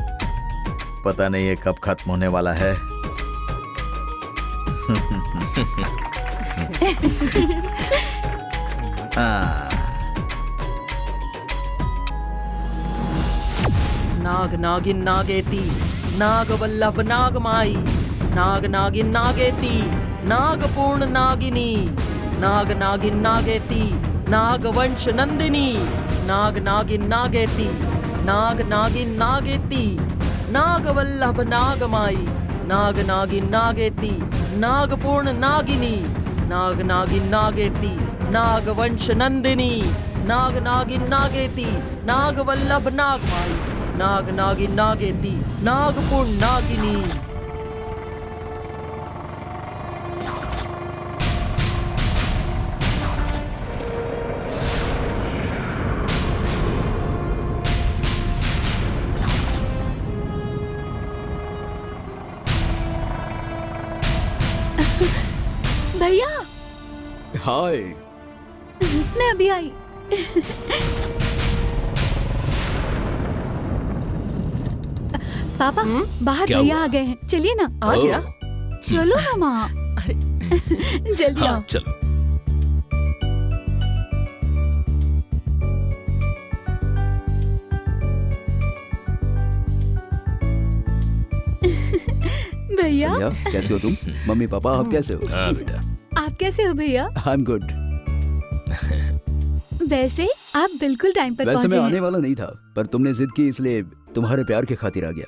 [SPEAKER 8] पता नहीं ये कब खत्म होने वाला है।
[SPEAKER 10] नाग नागिन नागेती, नाग वल्लभ नागमाई, नाग नागिन नागेती, नागपूर्ण नागिनी, नाग नागिन नागेती, नागवंश नंदिनी, नाग नागिन नागेती, नाग नागिन नागेती, नाग वल्लभ नागमाई, नाग नागिन नागेती, नागपूर्ण नागिनी, नाग नागिन नागेती, नागवंश नंदिनी, नाग नागिन नागेती, नाग वल्लभ नागमाई, नाग नागिन नागेती, नागपूर्ण नागिनी।
[SPEAKER 9] भैया।
[SPEAKER 1] हाय।
[SPEAKER 9] मैं अभी आई। पापा, बाहर भैया आ गए हैं, चलिए ना।
[SPEAKER 10] आ गया?
[SPEAKER 9] चलो ना माँ। जल्दी आओ।
[SPEAKER 1] चलो।
[SPEAKER 9] भैया।
[SPEAKER 13] संध्या, कैसे हो तुम? मम्मी पापा आप कैसे हो?
[SPEAKER 1] हाँ बेटा।
[SPEAKER 9] आप कैसे हो भैया?
[SPEAKER 13] I am good.
[SPEAKER 9] वैसे आप बिल्कुल टाइम पर
[SPEAKER 13] वैसे
[SPEAKER 9] पहुंचे
[SPEAKER 13] मैं
[SPEAKER 9] हैं।
[SPEAKER 13] आने वाला नहीं था, पर तुमने जिद की इसलिए तुम्हारे प्यार के खातिर आ गया।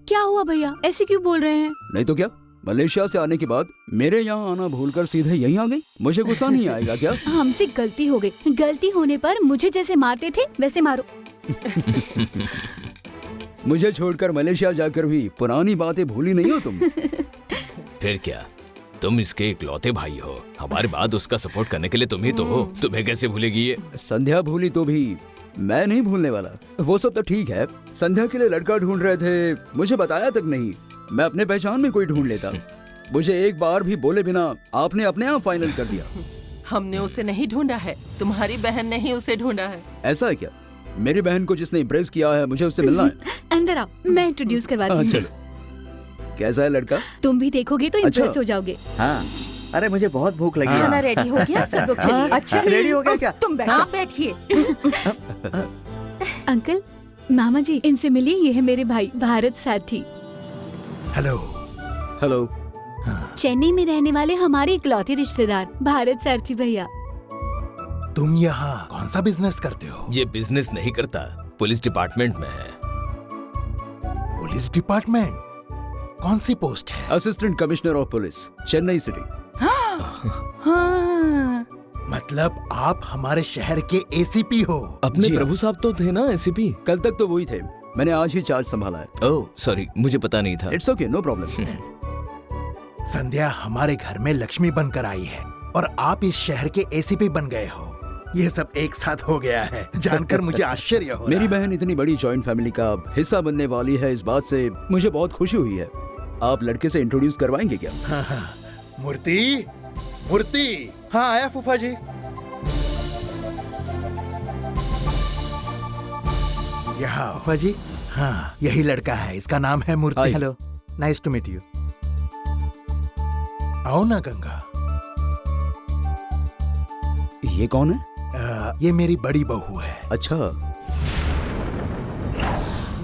[SPEAKER 9] क्या हुआ भैया, ऐसे क्यों बोल रहे हैं?
[SPEAKER 13] नहीं तो क्या, मलेशिया से आने के बाद मेरे यहाँ आना भूलकर सीधे यहीं आ गई। मुझे गुस्सा नहीं आएगा क्या?
[SPEAKER 9] हमसे गलती हो गई। गलती होने पर मुझे जैसे मारते थे वैसे मारो।
[SPEAKER 13] मुझे छोड़कर मलेशिया जाकर भी पुरानी बातें भूली नहीं हो तुम?
[SPEAKER 1] फिर क्या, तुम इसके इकलौते भाई हो। हमारे बाद उसका सपोर्ट करने के लिए तुम ही तो हो। तुम्हें कैसे भूलेगी ये?
[SPEAKER 13] संध्या भूली तो भी मैं नहीं भूलने वाला। वो सब तो ठीक है, संध्या के लिए लड़का ढूंढ रहे थे, मुझे बताया तक नहीं। मैं अपने पहचान में कोई ढूंढ लेता। मुझे एक बार भी बोले बिना आपने अपने आप फाइनल कर दिया।
[SPEAKER 10] हमने उसे नहीं ढूंढा है, तुम्हारी बहन ने ही उसे ढूंढा है।
[SPEAKER 13] ऐसा है क्या? मेरी बहन को जिसने इम्प्रेस किया है, मुझे उससे मिलना है।
[SPEAKER 9] अंदर आओ, मैं इंट्रोड्यूस करवाती हूँ।
[SPEAKER 13] चलो। कैसा है लड़का?
[SPEAKER 9] तुम भी देखोगे तो
[SPEAKER 13] अच्छा।
[SPEAKER 9] इम्प्रेस हो जाओगे।
[SPEAKER 8] हाँ, अरे मुझे बहुत भूख लगी है।
[SPEAKER 7] खाना रेडी हो गया, सब लोग चलिए।
[SPEAKER 8] अच्छा, रेडी हो गया क्या?
[SPEAKER 6] तुम बैठो।
[SPEAKER 7] हाँ, बैठिए।
[SPEAKER 9] अंकल, मामा जी, इनसे मिलिए, ये है मेरे भाई भारत सारथी।
[SPEAKER 4] हेलो।
[SPEAKER 13] हेलो।
[SPEAKER 9] चेन्नई में रहने वाले हमारे इकलौते रिश्तेदार भारत सारथी भैया।
[SPEAKER 4] तुम यहाँ कौन सा बिजनेस करते हो?
[SPEAKER 1] ये बिजनेस नहीं करता, पुलिस डिपार्टमेंट में है।
[SPEAKER 4] Police department? कौन सी पोस्ट है?
[SPEAKER 13] Assistant commissioner of police, Chennai city.
[SPEAKER 4] मतलब आप हमारे शहर के एसीपी हो?
[SPEAKER 1] अपने
[SPEAKER 13] जी हाँ।
[SPEAKER 1] प्रभु साहब तो थे ना एसीपी?
[SPEAKER 13] कल तक तो वही थे, मैंने आज ही चार्ज संभाला है।
[SPEAKER 1] ओह सॉरी, मुझे पता नहीं था।
[SPEAKER 13] It's okay, no problem.
[SPEAKER 4] Sandhya हमारे घर में लक्ष्मी बनकर आई है और आप इस शहर के एसीपी बन गए हो। ये सब एक साथ हो गया है, जानकर मुझे आश्चर्य हो
[SPEAKER 13] मेरी
[SPEAKER 4] रहा।
[SPEAKER 13] बहन इतनी बड़ी जॉइंट फैमिली का हिस्सा बनने वाली है, इस बात से मुझे बहुत खुशी हुई है। आप लड़के से इंट्रोड्यूस करवाएंगे क्या?
[SPEAKER 4] हाँ, हाँ। मूर्ति, मूर्ति। हाँ आया फूफा जी। यहाँ फूफा जी। हाँ, यही लड़का है, इसका नाम है Murti.
[SPEAKER 5] Hello, nice to meet you.
[SPEAKER 4] आओ ना गंगा।
[SPEAKER 13] ये कौन है?
[SPEAKER 4] ये मेरी बड़ी बहू है।
[SPEAKER 13] अच्छा।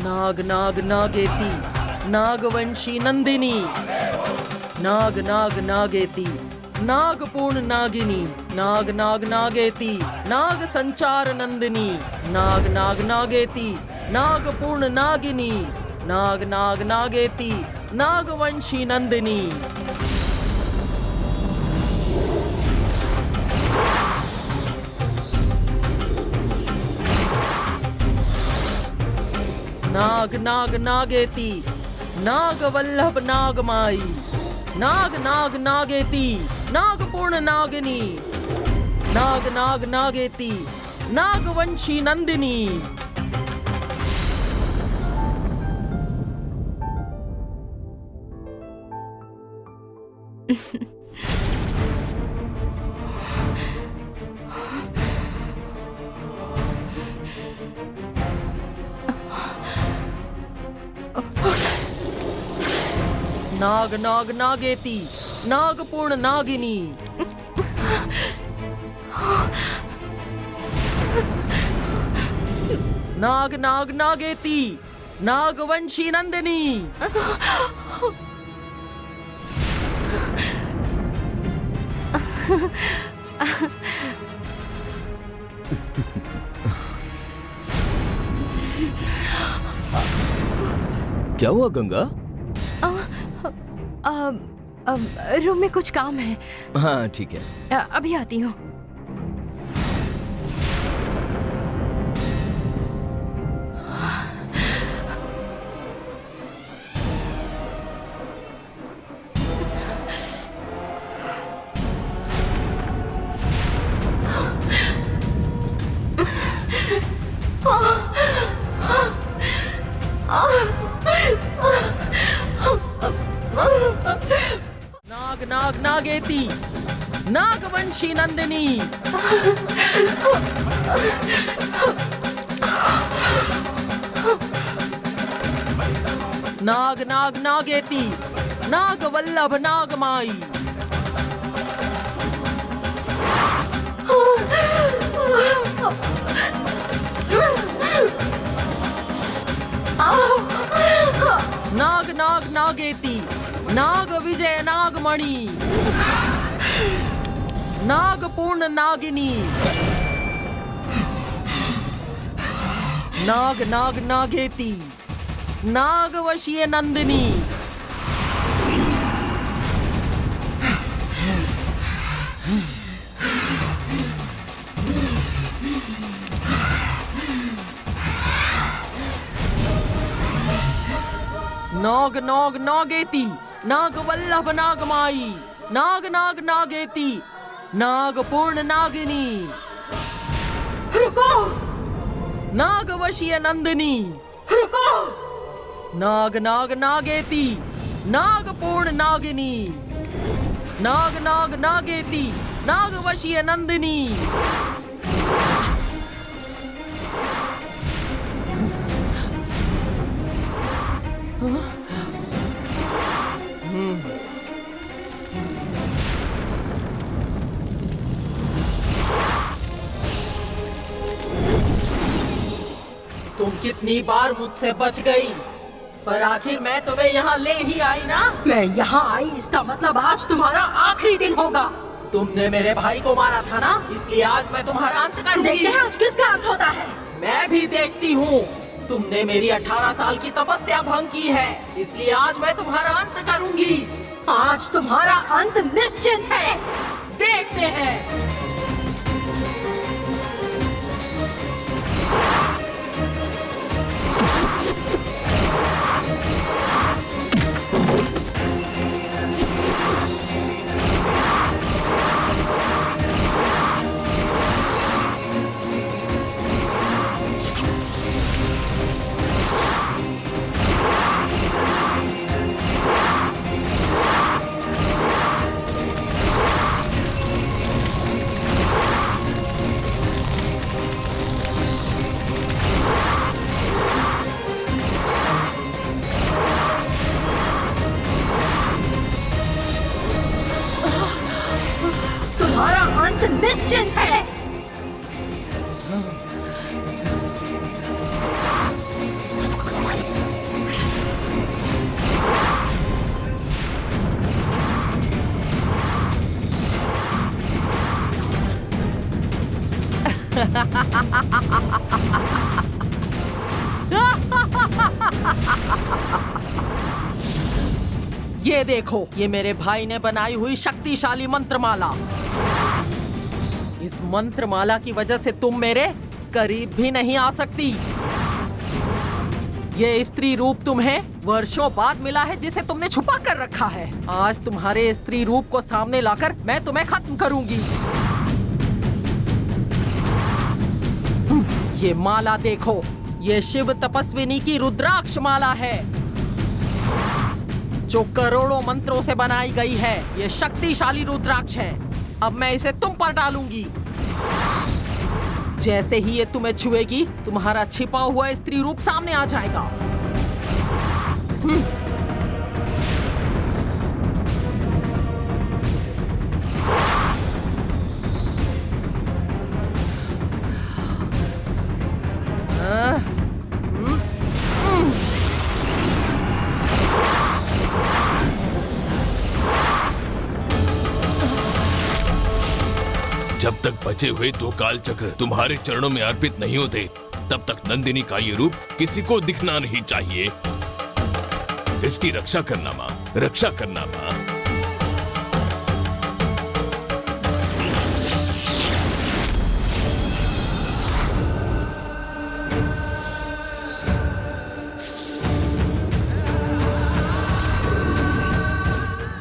[SPEAKER 10] नाग नाग नागेती, नागवंशी नंदिनी, नाग नाग नागेती, नागपूर्ण नागिनी, नाग नाग नागेती, नाग संचार नंदिनी, नाग नाग नागेती, नागपूर्ण नागिनी, नाग नाग नागेती, नागवंशी नंदिनी। नाग नाग नागेती, नागवल्लभ नागमाई, नाग नाग नागेती, नागपूर्ण नागिनी, नाग नाग नागेती, नागवंशी नंदिनी। नाग नाग नागेती, नागपूर्ण नागिनी, नाग नाग नागेती, नागवंशी नंदिनी।
[SPEAKER 1] क्या हुआ गंगा?
[SPEAKER 11] रूम में कुछ काम है।
[SPEAKER 1] हाँ ठीक है।
[SPEAKER 11] अभी आती हूँ।
[SPEAKER 10] नाग नाग नागेती, नागवंशी नंदिनी। नाग नाग नागेती, नागवल्लभ नागमाई। नाग नाग नागेती, नाग विजय नागमणि, नागपूर्ण नागिनी। नाग नाग नागेती, नागवशीय नंदिनी। नाग नाग नागेती, नागवल्लभ नागमाई, नाग नाग नागेती, नागपूर्ण नागिनी।
[SPEAKER 3] रुको!
[SPEAKER 10] नागवशीय नंदिनी।
[SPEAKER 3] रुको!
[SPEAKER 10] नाग नाग नागेती, नागपूर्ण नागिनी। नाग नाग नागेती, नागवशीय नंदिनी। तुम कितनी बार मुझसे बच गई, पर आखिर मैं तुम्हें यहाँ ले ही आई ना।
[SPEAKER 3] मैं यहाँ आई इसका मतलब आज तुम्हारा आखिरी दिन होगा।
[SPEAKER 10] तुमने मेरे भाई को मारा था ना, इसलिए आज मैं तुम्हारा अंत करूंगी।
[SPEAKER 3] देखते हैं आज किसका अंत होता है।
[SPEAKER 10] मैं भी देखती हूँ। तुमने मेरी 18 साल की तपस्या भंग की है, इसलिए आज मैं तुम्हारा अंत करूंगी।
[SPEAKER 3] आज तुम्हारा अंत निश्चित है।
[SPEAKER 10] देखते हैं।
[SPEAKER 3] तुम्हारा अंत निश्चित है।
[SPEAKER 10] ये देखो, ये मेरे भाई ने बनाई हुई शक्तिशाली मंत्रमाला। इस मंत्रमाला की वजह से तुम मेरे करीब भी नहीं आ सकती। ये स्त्री रूप तुम्हें वर्षों बाद मिला है, जिसे तुमने छुपा कर रखा है। आज तुम्हारे स्त्री रूप को सामने लाकर मैं तुम्हें खत्म करूंगी। ये माला देखो, ये शिव तपस्विनी की रुद्राक्ष माला है, जो करोड़ों मंत्रों से बनाई गई है। ये शक्तिशाली रुद्राक्ष है। अब मैं इसे तुम पर डालूंगी। जैसे ही ये तुम्हें छुएगी, तुम्हारा छिपा हुआ स्त्री रूप सामने आ जाएगा।
[SPEAKER 1] जब तक बचे हुए दो काल चक्र तुम्हारे चरणों में अर्पित नहीं होते, तब तक नंदिनी का ये रूप किसी को दिखना नहीं चाहिए। इसकी रक्षा करना माँ, रक्षा करना माँ।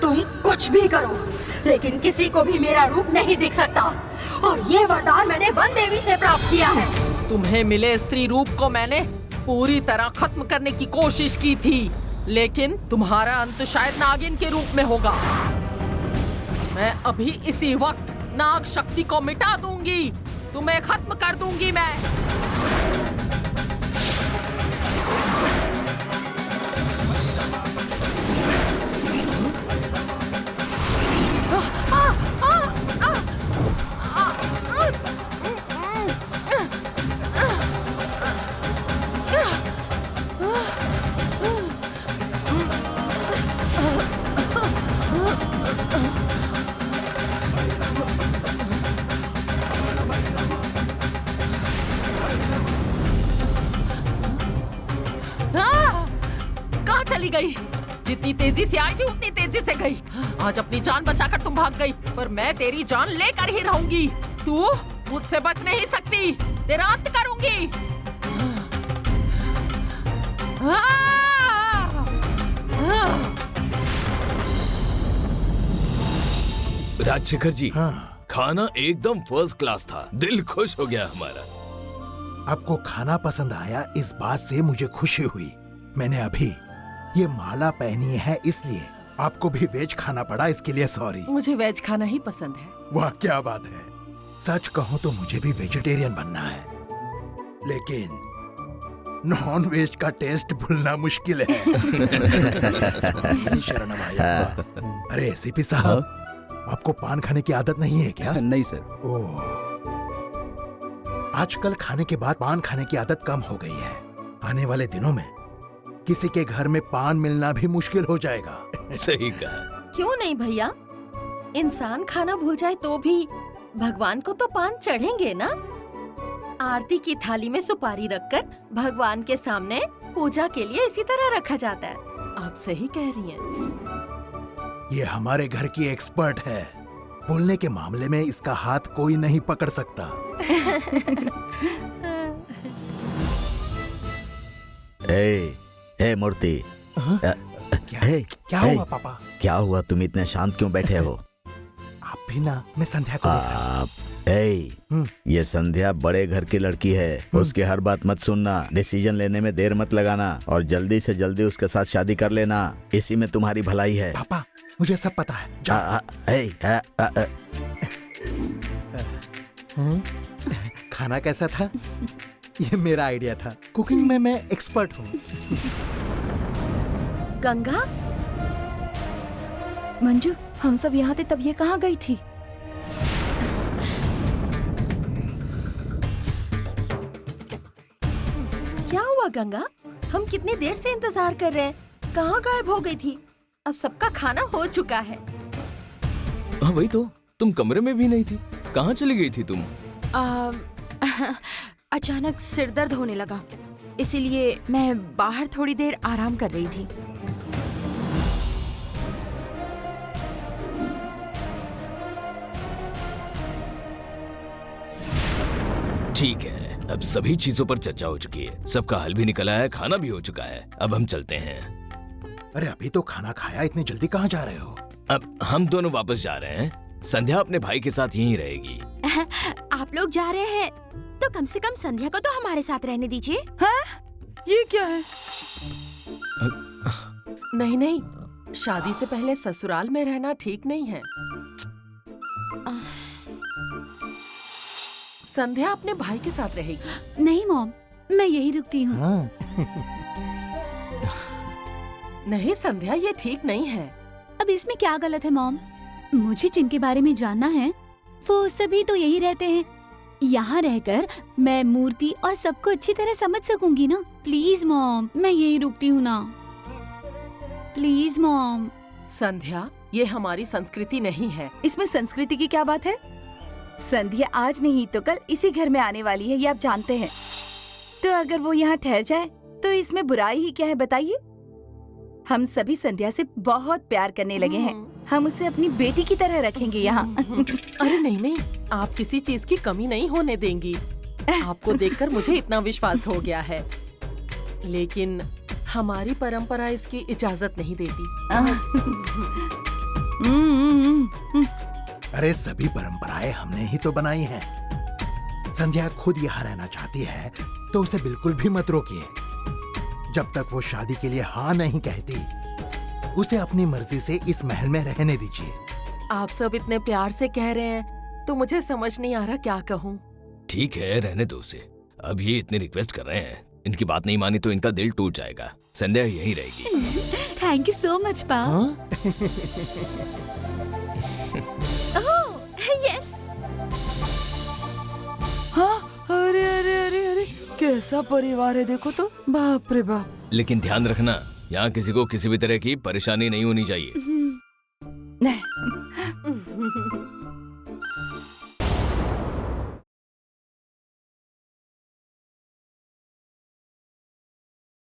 [SPEAKER 3] तुम कुछ भी करो, लेकिन किसी को भी मेरा रूप नहीं दिख सकता। और ये वरदान मैंने वन देवी से प्राप्त किया है।
[SPEAKER 10] तुम्हें मिले स्त्री रूप को मैंने पूरी तरह खत्म करने की कोशिश की थी, लेकिन तुम्हारा अंत शायद नागिन के रूप में होगा। मैं अभी इसी वक्त नाग शक्ति को मिटा दूंगी। तुम्हें खत्म कर दूंगी मैं। चली गई। जितनी तेजी से आई थी उतनी तेजी से गई। आज अपनी जान बचाकर तुम भाग गई, पर मैं तेरी जान लेकर ही रहूंगी। तू मुझसे बच नहीं सकती, तेरा अंत करूंगी।
[SPEAKER 1] राजशेखर जी,
[SPEAKER 4] हाँ,
[SPEAKER 1] खाना एकदम फर्स्ट क्लास था, दिल खुश हो गया हमारा।
[SPEAKER 4] आपको खाना पसंद आया इस बात से मुझे खुशी हुई। मैंने अभी ये माला पहनी है इसलिए आपको भी वेज खाना पड़ा, इसके लिए सॉरी।
[SPEAKER 10] मुझे वेज खाना ही पसंद है।
[SPEAKER 4] वाह क्या बात है। सच कहूं तो मुझे भी वेजिटेरियन बनना है, लेकिन नॉन वेज का टेस्ट भूलना मुश्किल है। शरणम अय्यप्पा। अरे सीपी साहब, आपको पान खाने की आदत नहीं है क्या?
[SPEAKER 13] नहीं सर।
[SPEAKER 4] ओह, आजकल खाने के बाद पान खाने की आदत कम हो गई है। आने वाले दिनों में किसी के घर में पान मिलना भी मुश्किल हो जाएगा।
[SPEAKER 1] सही कहा।
[SPEAKER 7] क्यों नहीं भैया, इंसान खाना भूल जाए तो भी भगवान को तो पान चढ़ेंगे ना। आरती की थाली में सुपारी रखकर भगवान के सामने पूजा के लिए इसी तरह रखा जाता है। आप सही कह रही हैं।
[SPEAKER 4] ये हमारे घर की एक्सपर्ट है, बोलने के मामले में इसका हाथ कोई नहीं पकड़ सकता।
[SPEAKER 8] ए मूर्ति,
[SPEAKER 4] क्या हुआ पापा?
[SPEAKER 8] क्या हुआ, तुम इतने शांत क्यों बैठे हो?
[SPEAKER 4] आप भी ना, मैं संध्या को देख रहा हूं।
[SPEAKER 8] ये संध्या बड़े घर की लड़की है, उसकी हर बात मत सुनना, डिसीजन लेने में देर मत लगाना और जल्दी से जल्दी उसके साथ शादी कर लेना, इसी में तुम्हारी भलाई है।
[SPEAKER 4] पापा मुझे सब पता है। खाना कैसा था? ये मेरा आइडिया था, कुकिंग में मैं एक्सपर्ट हूँ।
[SPEAKER 6] गंगा, मंजू, हम सब यहाँ थे तब ये कहाँ गई थी?
[SPEAKER 7] क्या हुआ गंगा? हम कितनी देर से इंतजार कर रहे हैं, कहाँ गायब हो गई थी? अब सबका खाना हो चुका है।
[SPEAKER 1] हाँ वही तो, तुम कमरे में भी नहीं थी, कहाँ चली गई थी तुम?
[SPEAKER 11] अचानक सिर दर्द होने लगा, इसीलिए मैं बाहर थोड़ी देर आराम कर रही थी।
[SPEAKER 1] ठीक है, अब सभी चीजों पर चर्चा हो चुकी है, सबका हल भी निकला है, खाना भी हो चुका है, अब हम चलते हैं।
[SPEAKER 4] अरे अभी तो खाना खाया, इतनी जल्दी कहाँ जा रहे हो?
[SPEAKER 1] अब हम दोनों वापस जा रहे हैं, संध्या अपने भाई के साथ यहीं रहेगी।
[SPEAKER 11] आप लोग जा रहे हैं तो कम से कम संध्या को तो हमारे साथ रहने दीजिए।
[SPEAKER 6] हाँ? ये क्या है?
[SPEAKER 10] नहीं नहीं, शादी से पहले ससुराल में रहना ठीक नहीं है। संध्या अपने भाई के साथ रहेगी।
[SPEAKER 9] नहीं मॉम, मैं यही रुकती हूँ।
[SPEAKER 4] हाँ।
[SPEAKER 10] नहीं संध्या, ये ठीक नहीं है।
[SPEAKER 9] अब इसमें क्या गलत है मॉम? मुझे जिनके बारे में जानना है वो सभी तो यही रहते हैं। यहाँ रहकर मैं मूर्ति और सबको अच्छी तरह समझ सकूंगी ना। प्लीज मॉम, मैं यही रुकती हूँ ना, प्लीज मॉम।
[SPEAKER 10] संध्या, ये हमारी संस्कृति नहीं है।
[SPEAKER 6] इसमें संस्कृति की क्या बात है? संध्या आज नहीं तो कल इसी घर में आने वाली है, ये आप जानते हैं। तो अगर वो यहाँ ठहर जाए तो इसमें बुराई ही क्या है बताइए? हम सभी संध्या से बहुत प्यार करने लगे हैं, हम उसे अपनी बेटी की तरह रखेंगे यहाँ।
[SPEAKER 10] अरे नहीं नहीं, आप किसी चीज की कमी नहीं होने देंगी। आपको देखकर मुझे इतना विश्वास हो गया है, लेकिन हमारी परंपरा इसकी इजाजत नहीं देती।
[SPEAKER 4] अरे सभी परंपराएं हमने ही तो बनाई हैं। संध्या खुद यहाँ रहना चाहती है तो उसे बिल्कुल भी मत रोकिए। जब तक वो शादी के लिए हाँ नहीं कहती, उसे अपनी मर्जी से इस महल में रहने दीजिए।
[SPEAKER 10] आप सब इतने प्यार से कह रहे हैं तो मुझे समझ नहीं आ रहा क्या कहूँ।
[SPEAKER 1] ठीक है, रहने दो उसे। अब ये इतनी रिक्वेस्ट कर रहे हैं, इनकी बात नहीं मानी तो इनका दिल टूट जाएगा। संध्या यहीं रहेगी।
[SPEAKER 9] थैंक यू सो मच पा।
[SPEAKER 11] यस।
[SPEAKER 6] हाँ, अरे अरे अरे अरे, कैसा परिवार है देखो तो, बाप रे बाप।
[SPEAKER 1] लेकिन ध्यान रखना, यहाँ किसी को किसी भी तरह की परेशानी नहीं होनी चाहिए।
[SPEAKER 6] नहीं।